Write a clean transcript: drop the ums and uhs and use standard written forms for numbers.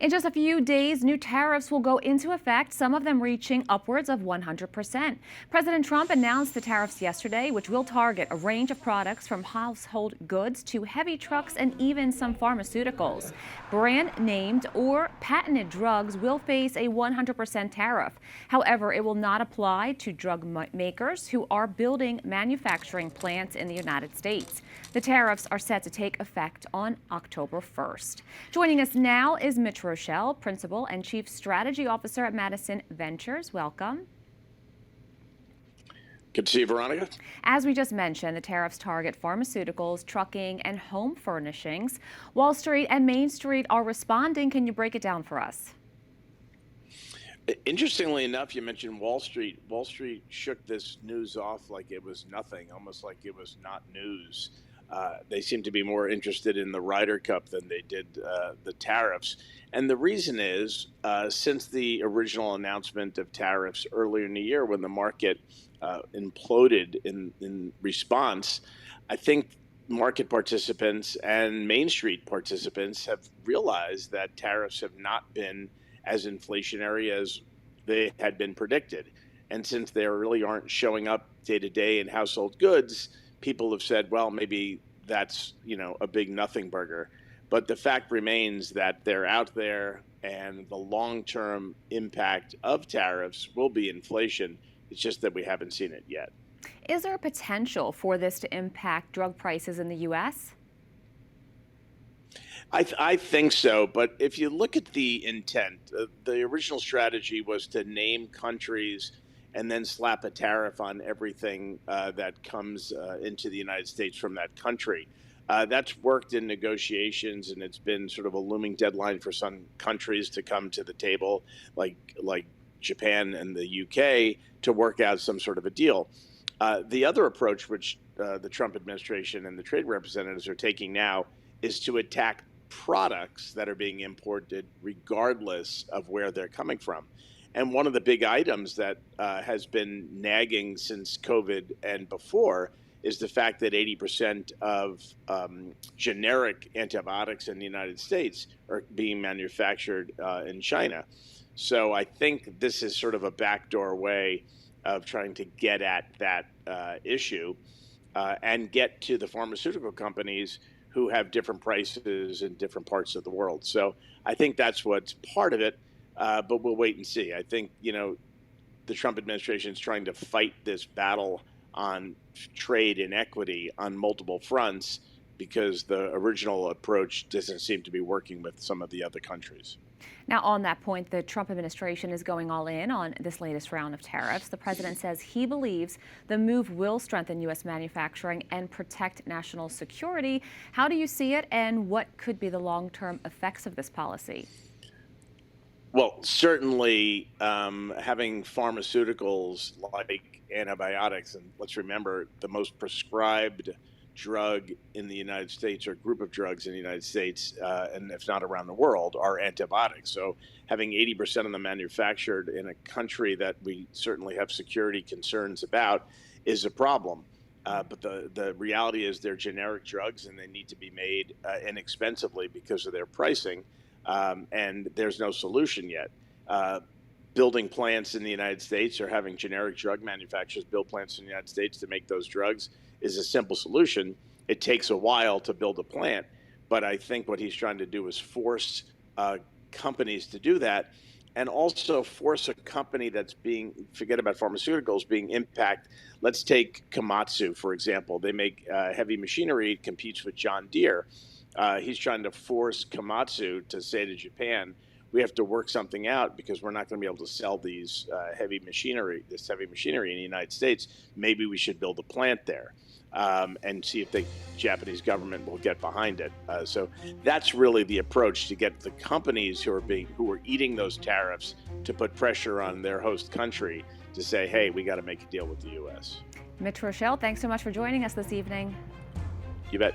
In just a few days, new tariffs will go into effect, some of them reaching upwards of 100%. President Trump announced the tariffs yesterday, which will target a range of products from household goods to heavy trucks and even some pharmaceuticals. Brand-named or patented drugs will face a 100% tariff. However, it will not apply to drug makers who are building manufacturing plants in the United States. The tariffs are set to take effect on October 1st. Joining us now is Mitch Roschelle, Principal and Chief Strategy Officer at Madison Ventures. Welcome. Good to see you, Veronica. As we just mentioned, the tariffs target pharmaceuticals, trucking, and home furnishings. Wall Street and Main Street are responding. Can you break it down for us? Interestingly enough, you mentioned Wall Street. Wall Street shook this news off like it was nothing, almost like it was not news. They seem to be more interested in the Ryder Cup than they did the tariffs. And the reason is, since the original announcement of tariffs earlier in the year when the market imploded in response, I think market participants and Main Street participants have realized that tariffs have not been as inflationary as they had been predicted. And since they really aren't showing up day to day in household goods, people have said, well, maybe that's, a big nothing burger. But the fact remains that they're out there, and the long-term impact of tariffs will be inflation. It's just that we haven't seen it yet. Is there a potential for this to impact drug prices in the U.S.? I think so, but if you look at the intent, the original strategy was to name countries and then slap a tariff on everything that comes into the United States from that country. That's worked in negotiations, and it's been sort of a looming deadline for some countries to come to the table, like Japan and the UK, to work out some sort of a deal. The other approach, which the Trump administration and the trade representatives are taking now, is to attack products that are being imported regardless of where they're coming from. And one of the big items that has been nagging since COVID and before is the fact that 80% of generic antibiotics in the United States are being manufactured in China. So I think this is sort of a backdoor way of trying to get at that issue and get to the pharmaceutical companies who have different prices in different parts of the world. So I think that's what's part of it, but we'll wait and see. I think, the Trump administration is trying to fight this battle on trade inequity on multiple fronts because the original approach doesn't seem to be working with some of the other countries. Now, on that point, the Trump administration is going all in on this latest round of tariffs. The president says he believes the move will strengthen U.S. manufacturing and protect national security. How do you see it, and what could be the long-term effects of this policy? Well, certainly having pharmaceuticals like antibiotics, and let's remember the most prescribed drug in the United States, or group of drugs in the United States, and if not around the world, are antibiotics. So having 80% of them manufactured in a country that we certainly have security concerns about is a problem. But the reality is they're generic drugs, and they need to be made inexpensively because of their pricing, and there's no solution yet. Building plants in the United States or having generic drug manufacturers build plants in the United States to make those drugs is a simple solution. It takes a while to build a plant, but I think what he's trying to do is force companies to do that, and also force a company that's forget about pharmaceuticals, being impact. Let's take Komatsu, for example. They make heavy machinery, it competes with John Deere. He's trying to force Komatsu to say to Japan, we have to work something out because we're not going to be able to sell this heavy machinery in the United States. Maybe we should build a plant there and see if the Japanese government will get behind it. So that's really the approach, to get the companies who are eating those tariffs to put pressure on their host country to say, hey, we got to make a deal with the U.S. Mitch Roschelle, thanks so much for joining us this evening. You bet.